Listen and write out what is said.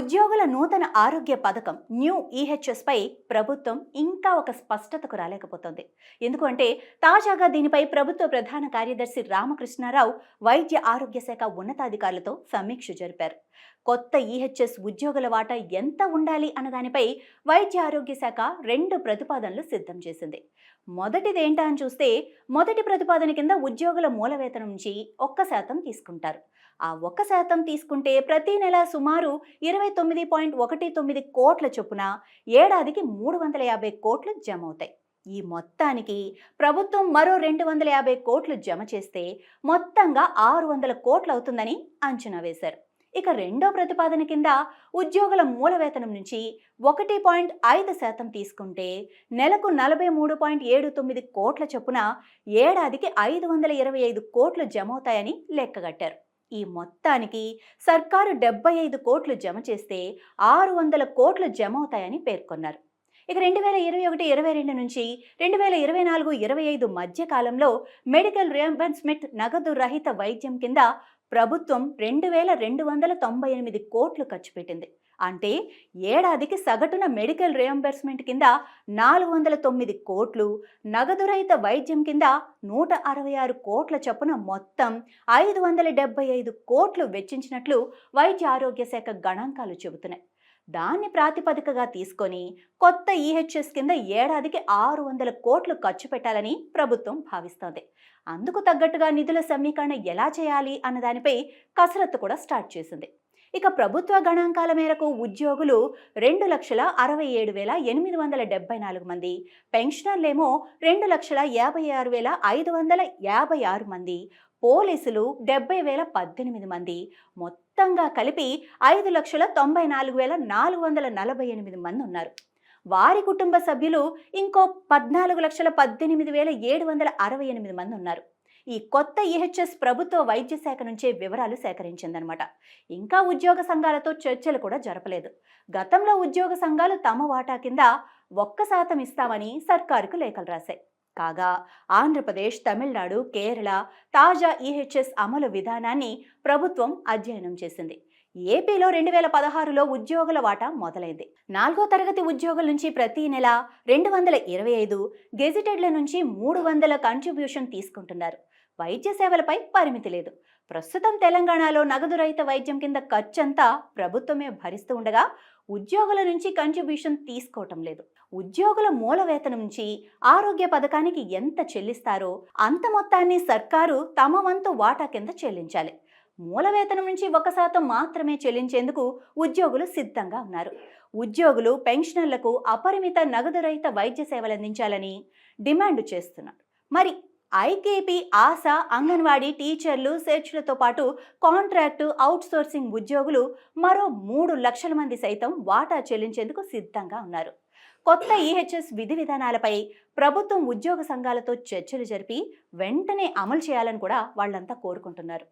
ఉద్యోగుల నూతన ఆరోగ్య పథకం న్యూ ఈహెచ్ఎస్ పై ప్రభుత్వం ఇంకా ఒక స్పష్టతకు రాలేకపోతుంది. ఎందుకంటే తాజాగా దీనిపై ప్రభుత్వ ప్రధాన కార్యదర్శి రామకృష్ణారావు వైద్య ఆరోగ్య శాఖ ఉన్నతాధికారులతో సమీక్ష జరిపారు. కొత్త ఈహెచ్ఎస్ ఉద్యోగుల వాటా ఎంత ఉండాలి అన్నదానిపై వైద్య ఆరోగ్య శాఖ 2 ప్రతిపాదనలు సిద్ధం చేసింది. మొదటిది ఏంటా అని చూస్తే, మొదటి ప్రతిపాదన కింద ఉద్యోగుల మూల వేతనం నుంచి 1% తీసుకుంటారు. ఆ 1% తీసుకుంటే ప్రతి నెల సుమారు 29.19 కోట్ల చొప్పున ఏడాదికి 350 కోట్లు జమ అవుతాయి. ఈ మొత్తానికి ప్రభుత్వం మరో 250 కోట్లు జమ చేస్తే మొత్తంగా 600 కోట్లు అవుతుందని అంచనా వేశారు. ఇక రెండో ప్రతిపాదన కింద ఉద్యోగుల మూల వేతనం నుంచి 1.5% తీసుకుంటే నెలకు 43.79 కోట్ల చొప్పున ఏడాదికి 525 కోట్లు జమవుతాయని లెక్కగట్టారు. ఈ మొత్తానికి సర్కారు 75 కోట్లు జమ చేస్తే 600 కోట్లు జమవుతాయని పేర్కొన్నారు. ఇక 2021-22 నుంచి 2024-25 మధ్య కాలంలో మెడికల్ రియంబర్స్మెంట్ నగదు రహిత వైద్యం కింద ప్రభుత్వం 2298 కోట్లు ఖర్చు పెట్టింది. అంటే ఏడాదికి సగటున మెడికల్ రియంబర్స్మెంట్ కింద 409 కోట్లు, నగదు రహిత వైద్యం కింద 166 కోట్ల చొప్పున మొత్తం 575 కోట్లు వెచ్చించినట్లు వైద్య ఆరోగ్య శాఖ గణాంకాలు చెబుతున్నాయి. దాన్ని ప్రాతిపదికగా తీసుకొని కొత్త ఈహెచ్ఎస్ కింద ఏడాదికి 600 కోట్లు ఖర్చు పెట్టాలని ప్రభుత్వం భావిస్తోంది. అందుకు తగ్గట్టుగా నిధుల సమీకరణ ఎలా చేయాలి అన్నదానిపై కసరత్తు కూడా స్టార్ట్ చేసింది. ఇక ప్రభుత్వ గణాంకాల మేరకు ఉద్యోగులు 2,67,874 మంది, పెన్షనర్లేమో 2,56,556 మంది, పోలీసులు 70,018 మంది, మొత్తంగా కలిపి 5,94,448 మంది ఉన్నారు. వారి కుటుంబ సభ్యులు ఇంకో 14,18,768 మంది ఉన్నారు. ఈ కొత్త ఈహెచ్ఎస్ ప్రభుత్వ వైద్య శాఖ నుంచే వివరాలు సేకరించిందనమాట. ఇంకా ఉద్యోగ సంఘాలతో చర్చలు కూడా జరపలేదు. గతంలో ఉద్యోగ సంఘాలు తమ వాటా కింద 1% ఇస్తామని సర్కారుకు లేఖలు రాశాయి. కాగా ఆంధ్రప్రదేశ్, తమిళనాడు, కేరళ తాజా ఈహెచ్ఎస్ అమలు విధానాన్ని ప్రభుత్వం అధ్యయనం చేసింది. ఏపీలో 2016లో ఉద్యోగుల వాటా మొదలైంది. 4వ తరగతి ఉద్యోగుల నుంచి ప్రతి నెల 225, గెజిటెడ్ల నుంచి 300 కంట్రిబ్యూషన్ తీసుకుంటున్నారు. వైద్య సేవలపై పరిమితి లేదు. ప్రస్తుతం తెలంగాణలో నగదు రహిత వైద్యం కింద ఖర్చంతా ప్రభుత్వమే భరిస్తూ ఉండగా ఉద్యోగుల నుంచి కంట్రిబ్యూషన్ తీసుకోవటం లేదు. ఉద్యోగుల మూల వేతనం నుంచి ఆరోగ్య పథకానికి ఎంత చెల్లిస్తారో అంత మొత్తాన్ని సర్కారు తమ వంతు వాటా కింద చెల్లించాలి. మూల వేతనం నుంచి 1% మాత్రమే చెల్లించేందుకు ఉద్యోగులు సిద్ధంగా ఉన్నారు. ఉద్యోగులు పెన్షనర్లకు అపరిమిత నగదు రహిత వైద్య సేవలు అందించాలని డిమాండ్ చేస్తున్నారు. మరి ఐకేపీ, ఆశా, అంగన్వాడీ టీచర్లు, సెర్చ్లతో పాటు కాంట్రాక్టు, అవుట్సోర్సింగ్ ఉద్యోగులు మరో 3 లక్షల మంది సైతం వాటా చెల్లించేందుకు సిద్ధంగా ఉన్నారు. కొత్త ఈహెచ్ఎస్ విధి విధానాలపై ప్రభుత్వం ఉద్యోగ సంఘాలతో చర్చలు జరిపి వెంటనే అమలు చేయాలని కూడా వాళ్ళంతా కోరుకుంటున్నారు.